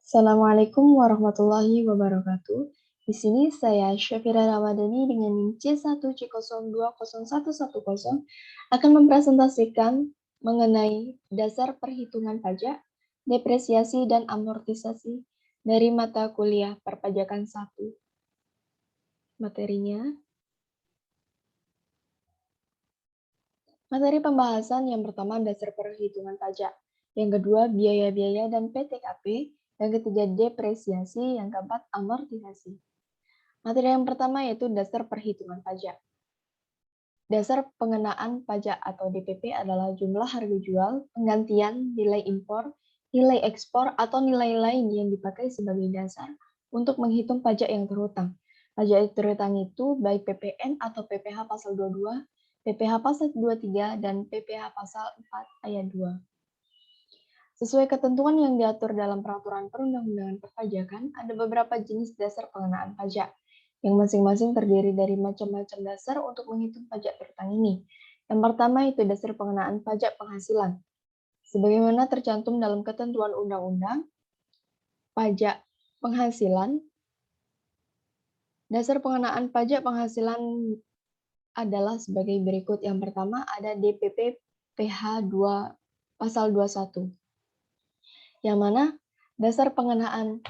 Assalamualaikum warahmatullahi wabarakatuh. Di sini saya Syafira Ramadhani dengan NIM C1C020110 akan mempresentasikan mengenai dasar perhitungan pajak, depresiasi dan amortisasi dari mata kuliah perpajakan 1. Materinya. Materi pembahasan yang pertama dasar perhitungan pajak, yang kedua biaya-biaya dan PTKP, yang ketiga depresiasi, yang keempat amortisasi. Materi yang pertama yaitu dasar perhitungan pajak. Dasar pengenaan pajak atau DPP adalah jumlah harga jual, penggantian, nilai impor, nilai ekspor, atau nilai lain yang dipakai sebagai dasar untuk menghitung pajak yang terhutang. Pajak terhutang itu baik PPN atau PPh pasal 22, PPh pasal 23, dan PPh pasal 4 ayat 2. Sesuai ketentuan yang diatur dalam peraturan perundang-undangan perpajakan, ada beberapa jenis dasar pengenaan pajak, yang masing-masing terdiri dari macam-macam dasar untuk menghitung pajak terhutang ini. Yang pertama itu dasar pengenaan pajak penghasilan. Sebagaimana tercantum dalam ketentuan undang-undang pajak penghasilan, dasar pengenaan pajak penghasilan adalah sebagai berikut. Yang pertama ada DPP PH 2 pasal 21. Yang mana dasar pengenaan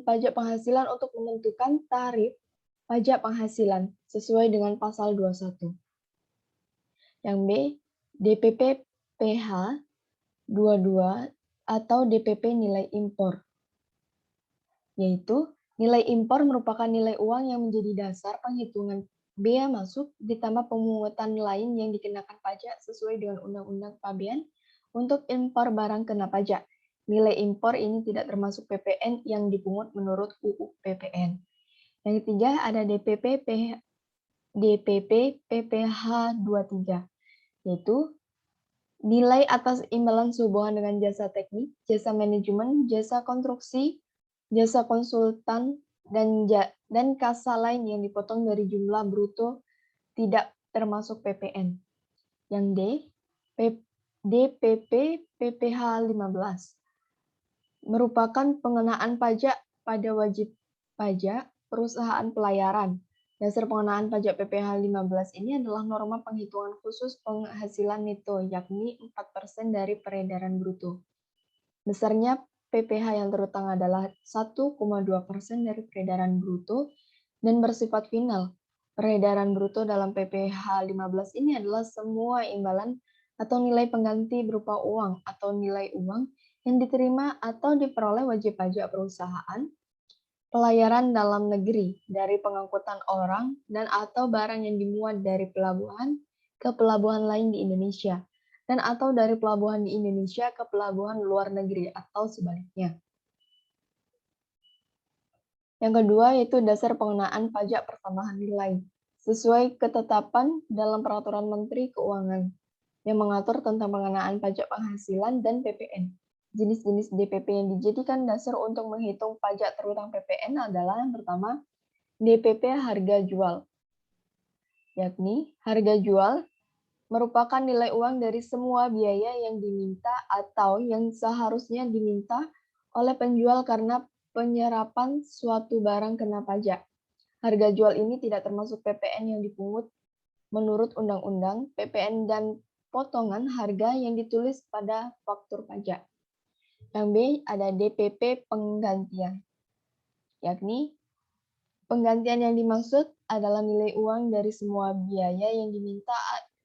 pajak penghasilan untuk menentukan tarif pajak penghasilan sesuai dengan pasal 21. Yang B, DPP PH 22 atau DPP nilai impor. Yaitu nilai impor merupakan nilai uang yang menjadi dasar penghitungan bea masuk ditambah pemungutan lain yang dikenakan pajak sesuai dengan Undang-Undang Pabean untuk impor barang kena pajak. Nilai impor ini tidak termasuk PPN yang dipungut menurut UU PPN. Yang ketiga ada DPP PPh 23, yaitu nilai atas imbalan sehubungan dengan jasa teknik, jasa manajemen, jasa konstruksi, jasa konsultan, dan kasa lain yang dipotong dari jumlah bruto tidak termasuk PPN. Yang D, DPP PPh 15 merupakan pengenaan pajak pada wajib pajak perusahaan pelayaran. Dasar pengenaan pajak PPh 15 ini adalah norma penghitungan khusus penghasilan neto, yakni 4% dari peredaran bruto. Besarnya PPh yang terutang adalah 1,2% dari peredaran bruto dan bersifat final. Peredaran bruto dalam PPh 15 ini adalah semua imbalan atau nilai pengganti berupa uang atau nilai uang yang diterima atau diperoleh wajib pajak perusahaan, pelayaran dalam negeri dari pengangkutan orang dan atau barang yang dimuat dari pelabuhan ke pelabuhan lain di Indonesia, dan atau dari pelabuhan di Indonesia ke pelabuhan luar negeri atau sebaliknya. Yang kedua yaitu dasar pengenaan pajak pertambahan nilai, sesuai ketetapan dalam Peraturan Menteri Keuangan yang mengatur tentang pengenaan pajak penghasilan dan PPN. Jenis-jenis DPP yang dijadikan dasar untuk menghitung pajak terhutang PPN adalah yang pertama, DPP harga jual, yakni harga jual merupakan nilai uang dari semua biaya yang diminta atau yang seharusnya diminta oleh penjual karena penyerapan suatu barang kena pajak. Harga jual ini tidak termasuk PPN yang dipungut menurut Undang-Undang PPN dan potongan harga yang ditulis pada faktur pajak. Yang B ada DPP penggantian, yakni penggantian yang dimaksud adalah nilai uang dari semua biaya yang diminta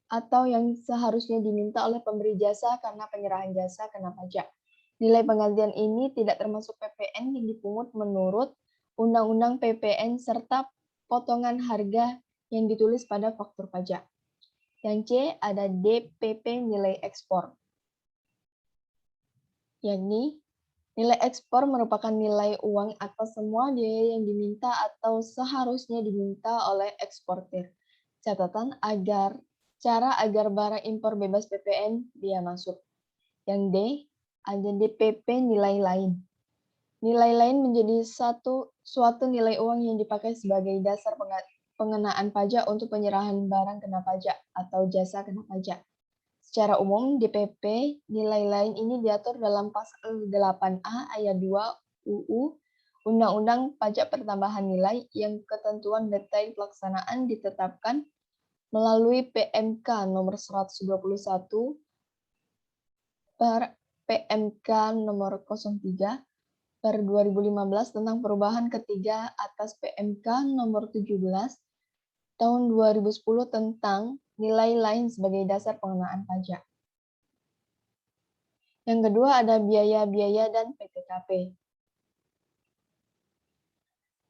atau yang seharusnya diminta oleh pemberi jasa karena penyerahan jasa kena pajak. Nilai penggantian ini tidak termasuk PPN yang dipungut menurut Undang-Undang PPN serta potongan harga yang ditulis pada faktur pajak. Yang C ada DPP nilai ekspor, yakni nilai ekspor merupakan nilai uang atas semua biaya yang diminta atau seharusnya diminta oleh eksportir. Catatan agar barang impor bebas PPN biaya masuk. Yang D ada DPP nilai lain. Nilai lain menjadi suatu nilai uang yang dipakai sebagai dasar pengenaan pajak untuk penyerahan barang kena pajak atau jasa kena pajak. Secara umum, DPP nilai lain ini diatur dalam Pasal 8A Ayat 2 UU Undang-Undang Pajak Pertambahan Nilai yang ketentuan detail pelaksanaan ditetapkan melalui PMK nomor 121 per PMK nomor 03 per 2015 tentang perubahan ketiga atas PMK nomor 17 tahun 2010 tentang nilai lain sebagai dasar pengenaan pajak. Yang kedua ada biaya-biaya dan PTKP.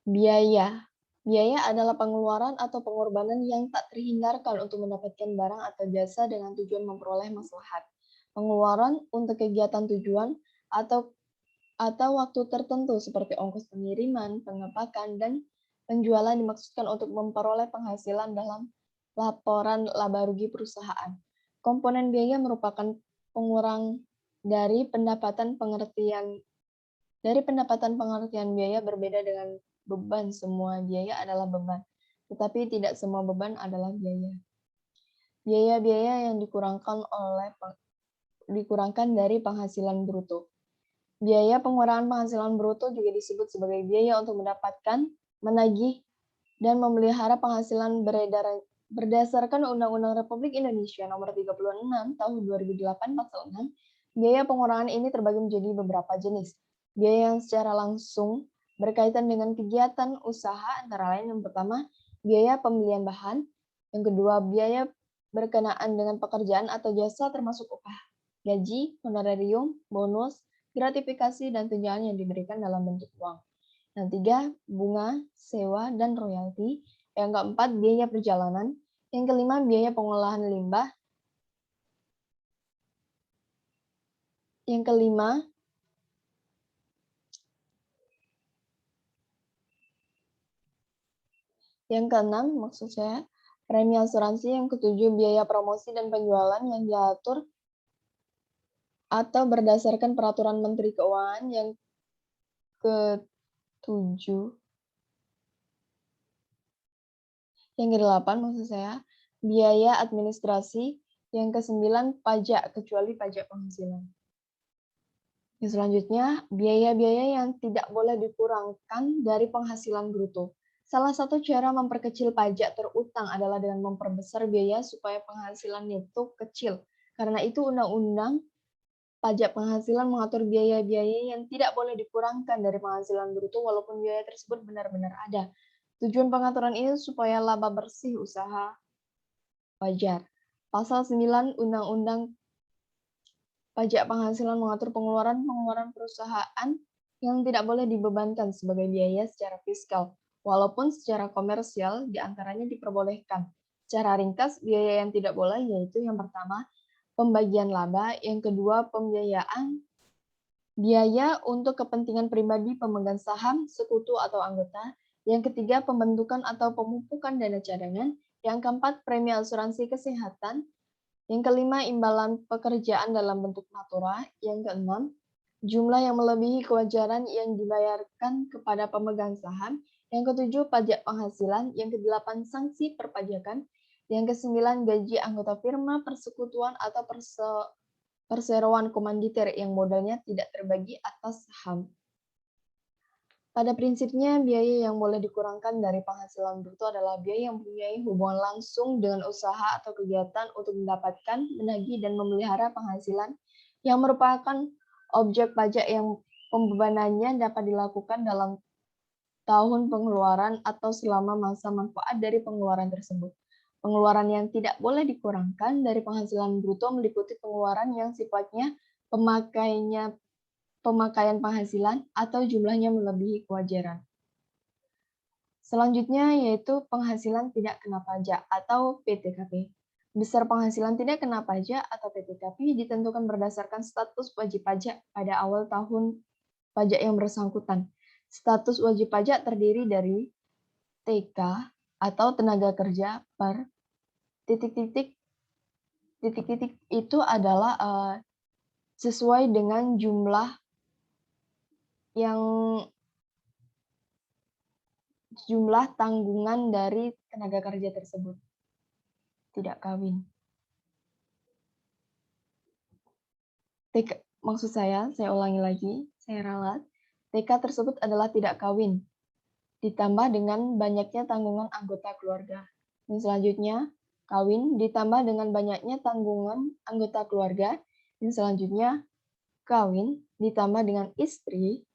Biaya. Biaya adalah pengeluaran atau pengorbanan yang tak terhindarkan untuk mendapatkan barang atau jasa dengan tujuan memperoleh maslahat. Pengeluaran untuk kegiatan tujuan atau waktu tertentu seperti ongkos pengiriman, pengepakan, dan penjualan dimaksudkan untuk memperoleh penghasilan dalam laporan laba rugi perusahaan. Komponen biaya merupakan pengurang dari pendapatan pengertian biaya berbeda dengan beban. Semua biaya adalah beban, tetapi tidak semua beban adalah biaya. Biaya-biaya yang dikurangkan dari penghasilan bruto. Biaya pengurangan penghasilan bruto juga disebut sebagai biaya untuk mendapatkan, menagih, dan memelihara penghasilan berdasarkan Undang-Undang Republik Indonesia Nomor 36 Tahun 2008 Pasal 6. Biaya pengurangan ini terbagi menjadi beberapa jenis. Biaya yang secara langsung berkaitan dengan kegiatan usaha antara lain yang pertama, biaya pembelian bahan, yang kedua, biaya berkenaan dengan pekerjaan atau jasa termasuk upah, gaji, honorarium, bonus, gratifikasi, dan tunjangan yang diberikan dalam bentuk uang. Yang tiga, bunga, sewa, dan royalti. Yang keempat, biaya perjalanan. Yang kelima, biaya pengolahan limbah. Yang keenam, maksud saya, premi asuransi. Yang ketujuh, biaya promosi dan penjualan yang diatur atau berdasarkan peraturan Menteri Keuangan. Yang ketujuh, yang kedelapan maksud saya, biaya administrasi. Yang kesembilan, pajak kecuali pajak penghasilan. Yang selanjutnya, biaya-biaya yang tidak boleh dikurangkan dari penghasilan bruto. Salah satu cara memperkecil pajak terutang adalah dengan memperbesar biaya supaya penghasilan itu kecil. Karena itu Undang-Undang Pajak Penghasilan mengatur biaya-biaya yang tidak boleh dikurangkan dari penghasilan bruto walaupun biaya tersebut benar-benar ada. Tujuan pengaturan ini supaya laba bersih usaha wajar. Pasal 9 Undang-Undang Pajak Penghasilan mengatur pengeluaran perusahaan yang tidak boleh dibebankan sebagai biaya secara fiskal, walaupun secara komersial diantaranya diperbolehkan. Secara ringkas, biaya yang tidak boleh yaitu yang pertama, pembagian laba, yang kedua, pembiayaan, biaya untuk kepentingan pribadi pemegang saham, sekutu atau anggota, yang ketiga, pembentukan atau pemupukan dana cadangan, yang keempat, premi asuransi kesehatan, yang kelima, imbalan pekerjaan dalam bentuk natura. Yang keenam, jumlah yang melebihi kewajaran yang dibayarkan kepada pemegang saham. Yang ketujuh, pajak penghasilan. Yang kedelapan, sanksi perpajakan. Yang kesembilan, gaji anggota firma, persekutuan, atau perseroan komanditer yang modalnya tidak terbagi atas saham. Pada prinsipnya, biaya yang boleh dikurangkan dari penghasilan bruto adalah biaya yang mempunyai hubungan langsung dengan usaha atau kegiatan untuk mendapatkan, menagih, dan memelihara penghasilan yang merupakan objek pajak yang pembebanannya dapat dilakukan dalam tahun pengeluaran atau selama masa manfaat dari pengeluaran tersebut. Pengeluaran yang tidak boleh dikurangkan dari penghasilan bruto meliputi pengeluaran yang sifatnya pemakaian penghasilan atau jumlahnya melebihi kewajaran. Selanjutnya yaitu penghasilan tidak kena pajak atau PTKP. Besar penghasilan tidak kena pajak atau PTKP ditentukan berdasarkan status wajib pajak pada awal tahun pajak yang bersangkutan. Status wajib pajak terdiri dari TK atau tenaga kerja per titik-titik itu adalah sesuai dengan jumlah tanggungan dari tenaga kerja tersebut. Tidak kawin. Maksud saya ulangi lagi, saya ralat. TK tersebut adalah tidak kawin, ditambah dengan banyaknya tanggungan anggota keluarga. Dan selanjutnya, kawin ditambah dengan banyaknya tanggungan anggota keluarga. Dan selanjutnya, kawin ditambah dengan istri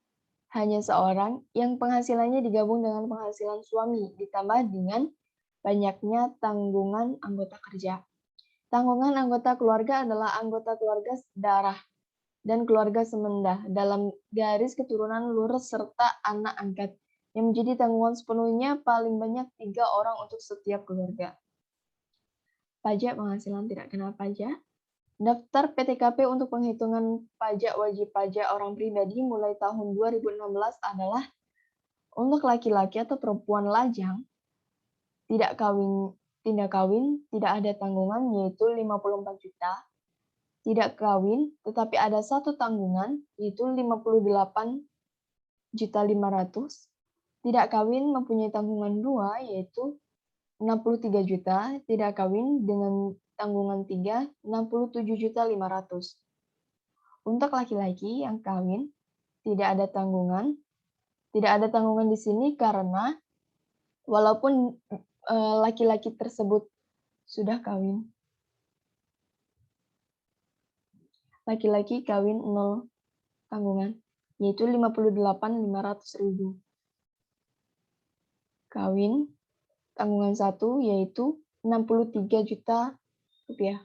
hanya seorang yang penghasilannya digabung dengan penghasilan suami, ditambah dengan banyaknya tanggungan anggota kerja. Tanggungan anggota keluarga adalah anggota keluarga darah dan keluarga semendah dalam garis keturunan lurus serta anak angkat yang menjadi tanggungan sepenuhnya paling banyak 3 orang untuk setiap keluarga. Pajak penghasilan tidak kena pajak. Daftar PTKP untuk penghitungan pajak wajib pajak orang pribadi mulai tahun 2016 adalah untuk laki-laki atau perempuan lajang, tidak kawin, tidak ada tanggungan yaitu 54 juta. Tidak kawin, tetapi ada satu tanggungan, yaitu 58.500.000. Tidak kawin mempunyai tanggungan 2, yaitu 63 juta. Tidak kawin dengan tanggungan 3, 67.500.000. Untuk laki-laki yang kawin, tidak ada tanggungan. Tidak ada tanggungan di sini karena walaupun laki-laki tersebut sudah kawin, laki-laki kawin 0 tanggungan, yaitu 58.500.000. Kawin tanggungan 1 yaitu 63 juta rupiah.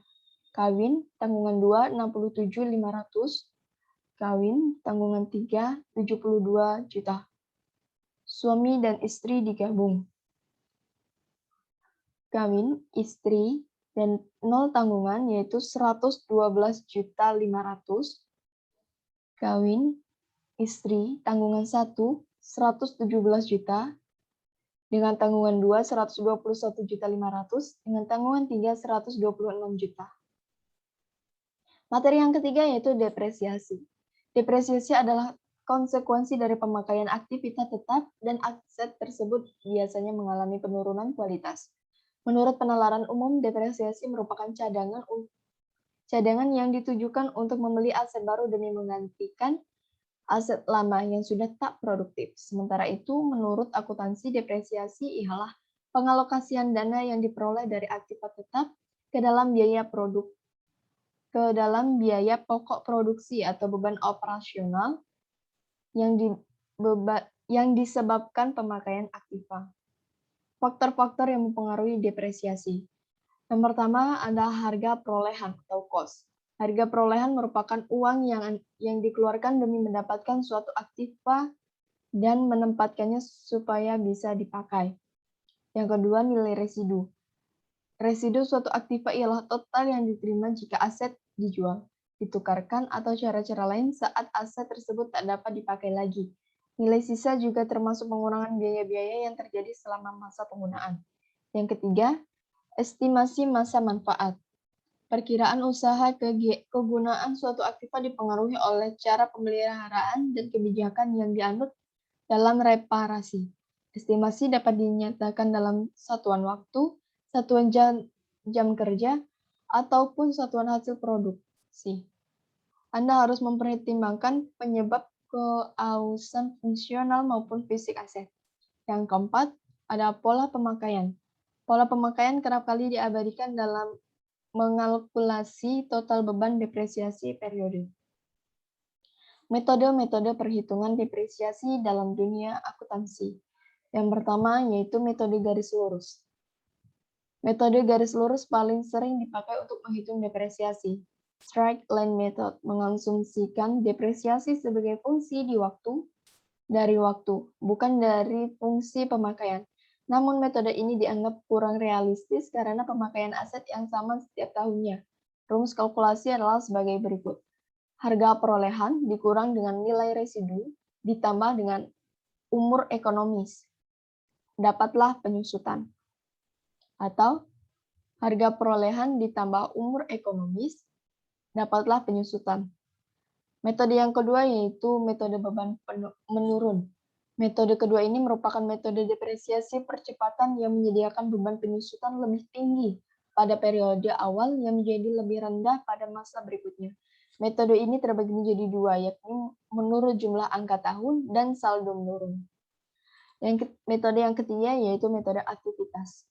Kawin tanggungan 2 67.500. Kawin tanggungan 3 72 juta. Suami dan istri digabung. Kawin istri dan 0 tanggungan yaitu 112.500.000. Kawin istri tanggungan 1 117 juta. Dengan tanggungan 2, 121.500.000, dengan tanggungan 3, 126 juta. Materi yang ketiga yaitu depresiasi. Depresiasi adalah konsekuensi dari pemakaian aktivitas tetap dan aset tersebut biasanya mengalami penurunan kualitas. Menurut penalaran umum, depresiasi merupakan cadangan yang ditujukan untuk membeli aset baru demi menggantikan aset lama yang sudah tak produktif. Sementara itu, menurut akuntansi, depresiasi ialah pengalokasian dana yang diperoleh dari aktivitas tetap ke dalam biaya pokok produksi atau beban operasional yang disebabkan pemakaian aktiva. Faktor-faktor yang mempengaruhi depresiasi. Yang pertama adalah harga perolehan atau cost. Harga perolehan merupakan uang yang dikeluarkan demi mendapatkan suatu aktiva dan menempatkannya supaya bisa dipakai. Yang kedua, nilai residu. Residu suatu aktiva ialah total yang diterima jika aset dijual, ditukarkan, atau cara-cara lain saat aset tersebut tak dapat dipakai lagi. Nilai sisa juga termasuk pengurangan biaya-biaya yang terjadi selama masa penggunaan. Yang ketiga, estimasi masa manfaat. Perkiraan usaha kegunaan suatu aktiva dipengaruhi oleh cara pemeliharaan dan kebijakan yang dianut dalam reparasi. Estimasi dapat dinyatakan dalam satuan waktu, satuan jam kerja, ataupun satuan hasil produksi. Anda harus mempertimbangkan penyebab keausan fungsional maupun fisik aset. Yang keempat, ada pola pemakaian. Pola pemakaian kerap kali diabadikan dalam mengalkulasi total beban depresiasi periode. Metode-metode perhitungan depresiasi dalam dunia akuntansi. Yang pertama yaitu metode garis lurus. Metode garis lurus paling sering dipakai untuk menghitung depresiasi. Straight line method mengasumsikan depresiasi sebagai fungsi dari waktu, bukan dari fungsi pemakaian. Namun metode ini dianggap kurang realistis karena pemakaian aset yang sama setiap tahunnya. Rumus kalkulasi adalah sebagai berikut. Harga perolehan dikurang dengan nilai residu ditambah dengan umur ekonomis. Dapatlah penyusutan. Atau harga perolehan ditambah umur ekonomis, dapatlah penyusutan. Metode yang kedua yaitu metode beban menurun. Metode kedua ini merupakan metode depresiasi percepatan yang menyediakan beban penyusutan lebih tinggi pada periode awal yang menjadi lebih rendah pada masa berikutnya. Metode ini terbagi menjadi dua, yakni menurut jumlah angka tahun dan saldo menurun. Metode yang ketiga yaitu metode aktivitas.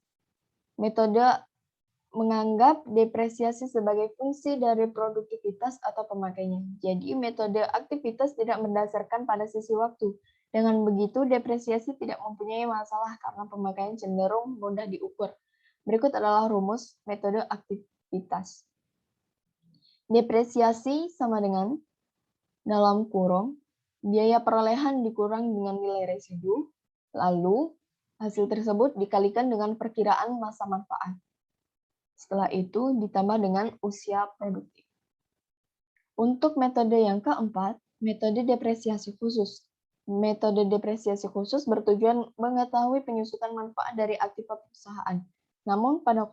Metode menganggap depresiasi sebagai fungsi dari produktivitas atau pemakainya. Jadi metode aktivitas tidak mendasarkan pada sisi waktu. Dengan begitu, depresiasi tidak mempunyai masalah karena pemakaian cenderung mudah diukur. Berikut adalah rumus metode aktivitas. Depresiasi sama dengan dalam kurung biaya perolehan dikurang dengan nilai residu, lalu hasil tersebut dikalikan dengan perkiraan masa manfaat. Setelah itu ditambah dengan usia produktif. Untuk metode yang keempat, metode depresiasi khusus. Metode depresiasi khusus bertujuan mengetahui penyusutan manfaat dari aktiva perusahaan. Namun pada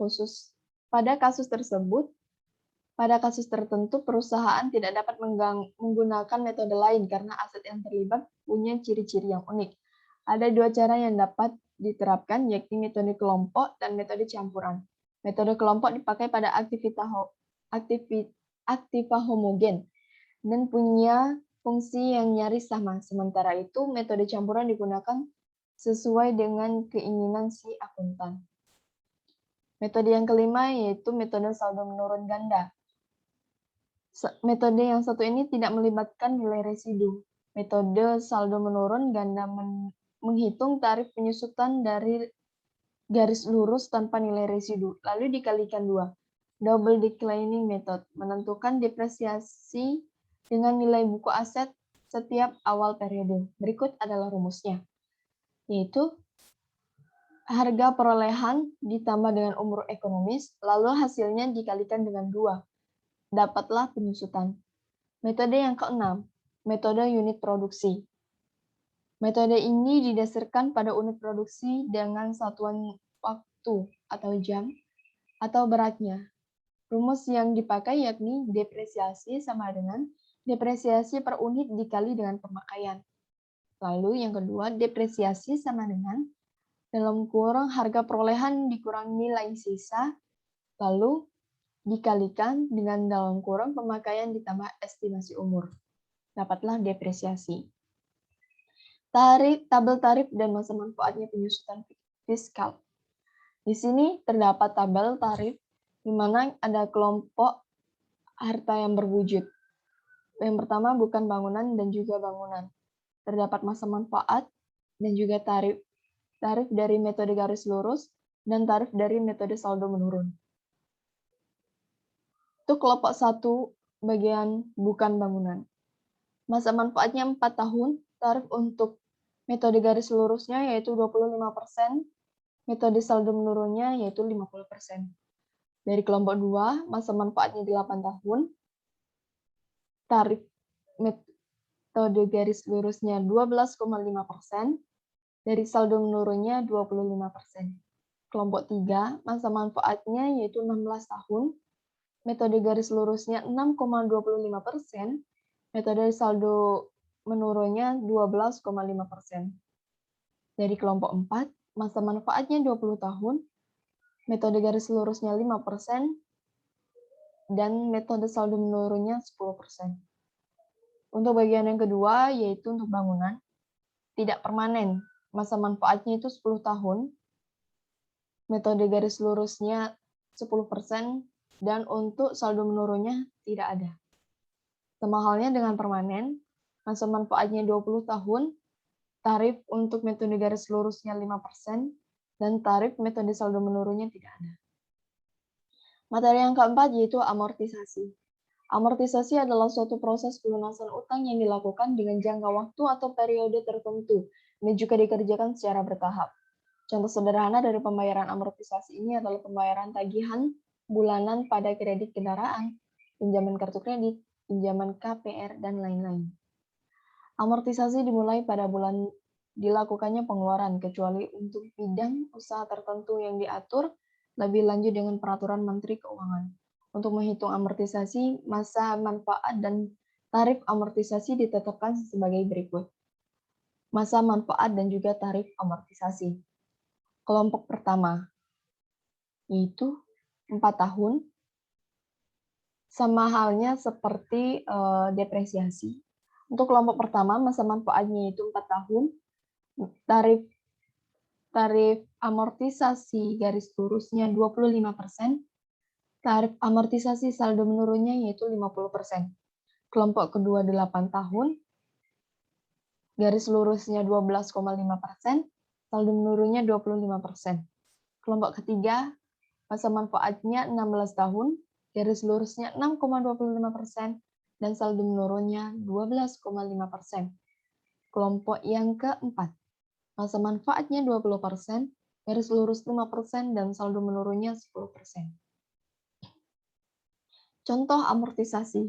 kasus tertentu perusahaan tidak dapat menggunakan metode lain karena aset yang terlibat punya ciri-ciri yang unik. Ada dua cara yang dapat diterapkan, yakni metode kelompok dan metode campuran. Metode kelompok dipakai pada aktiva homogen dan punya fungsi yang nyaris sama. Sementara itu, metode campuran digunakan sesuai dengan keinginan si akuntan. Metode yang kelima yaitu metode saldo menurun ganda. Metode yang satu ini tidak melibatkan nilai residu. Metode saldo menurun ganda menghitung tarif penyusutan dari garis lurus tanpa nilai residu, lalu dikalikan 2. Double declining method menentukan depresiasi dengan nilai buku aset setiap awal periode. Berikut adalah rumusnya, yaitu harga perolehan ditambah dengan umur ekonomis, lalu hasilnya dikalikan dengan 2. Dapatlah penyusutan. Metode yang keenam, metode unit produksi. Metode ini didasarkan pada unit produksi dengan satuan waktu atau jam atau beratnya. Rumus yang dipakai yakni depresiasi sama dengan depresiasi per unit dikali dengan pemakaian. Lalu yang kedua, depresiasi sama dengan dalam kurung harga perolehan dikurangi nilai sisa, lalu dikalikan dengan dalam kurung pemakaian ditambah estimasi umur. Dapatlah depresiasi. Tabel tarif dan masa manfaatnya penyusutan fiskal. Di sini terdapat tabel tarif di mana ada kelompok harta yang berwujud. Yang pertama bukan bangunan dan juga bangunan. Terdapat masa manfaat dan juga tarif. Tarif dari metode garis lurus dan tarif dari metode saldo menurun. Untuk kelompok 1 bagian bukan bangunan. Masa manfaatnya 4 tahun, tarif untuk metode garis lurusnya yaitu 25%, metode saldo menurunnya yaitu 50%. Dari kelompok 2, masa manfaatnya 8 tahun, tarif metode garis lurusnya 12,5%, dari saldo menurunnya 25%. Kelompok 3, masa manfaatnya yaitu 16 tahun, metode garis lurusnya 6,25%, metode saldo menurunnya 12,5%. Dari kelompok 4, masa manfaatnya 20 tahun, metode garis lurusnya 5%, dan metode saldo menurunnya 10%. Untuk bagian yang kedua, yaitu untuk bangunan, tidak permanen. Masa manfaatnya itu 10 tahun, metode garis lurusnya 10%, dan untuk saldo menurunnya tidak ada. Sama halnya dengan permanen, masa manfaatnya 20 tahun, tarif untuk metode garis lurusnya 5%, dan tarif metode saldo menurunnya tidak ada. Materi yang keempat yaitu amortisasi. Amortisasi adalah suatu proses pelunasan utang yang dilakukan dengan jangka waktu atau periode tertentu, dan juga dikerjakan secara bertahap. Contoh sederhana dari pembayaran amortisasi ini adalah pembayaran tagihan bulanan pada kredit kendaraan, pinjaman kartu kredit, pinjaman KPR, dan lain-lain. Amortisasi dimulai pada bulan dilakukannya pengeluaran, kecuali untuk bidang usaha tertentu yang diatur lebih lanjut dengan peraturan Menteri Keuangan. Untuk menghitung amortisasi, masa manfaat dan tarif amortisasi ditetapkan sebagai berikut. Masa manfaat dan juga tarif amortisasi. Kelompok pertama, yaitu 4 tahun, Sama halnya seperti depresiasi. Untuk kelompok pertama, masa manfaatnya itu 4 tahun, tarif tarif amortisasi garis lurusnya 25%, tarif amortisasi saldo menurunnya yaitu 50%. Kelompok kedua 8 tahun, garis lurusnya 12,5%, saldo menurunnya 25%. Kelompok ketiga, masa manfaatnya 16 tahun, garis lurusnya 6,25%, dan saldo menurunnya 12,5%. Kelompok yang keempat, masa manfaatnya 20%, garis lurus 5%, dan saldo menurunnya 10%. Contoh amortisasi.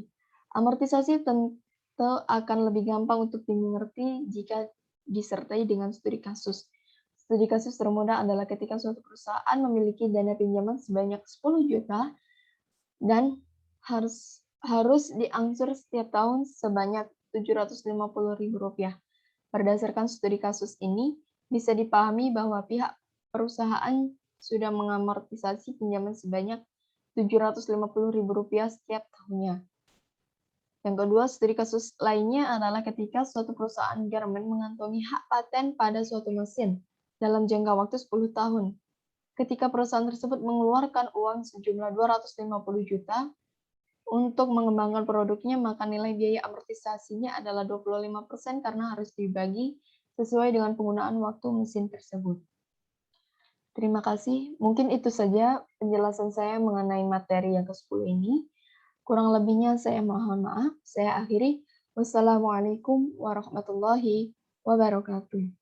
Amortisasi tentu akan lebih gampang untuk dimengerti jika disertai dengan studi kasus. Studi kasus termudah adalah ketika suatu perusahaan memiliki dana pinjaman sebanyak 10 juta dan harus diangsur setiap tahun sebanyak Rp750.000. Berdasarkan studi kasus ini, bisa dipahami bahwa pihak perusahaan sudah mengamortisasi pinjaman sebanyak Rp750.000 setiap tahunnya. Yang kedua, studi kasus lainnya adalah ketika suatu perusahaan garmen mengantongi hak paten pada suatu mesin dalam jangka waktu 10 tahun. Ketika perusahaan tersebut mengeluarkan uang sejumlah 250 juta untuk mengembangkan produknya, maka nilai biaya amortisasinya adalah 25% karena harus dibagi sesuai dengan penggunaan waktu mesin tersebut. Terima kasih. Mungkin itu saja penjelasan saya mengenai materi yang ke-10 ini. Kurang lebihnya saya mohon maaf. Saya akhiri. Wassalamualaikum warahmatullahi wabarakatuh.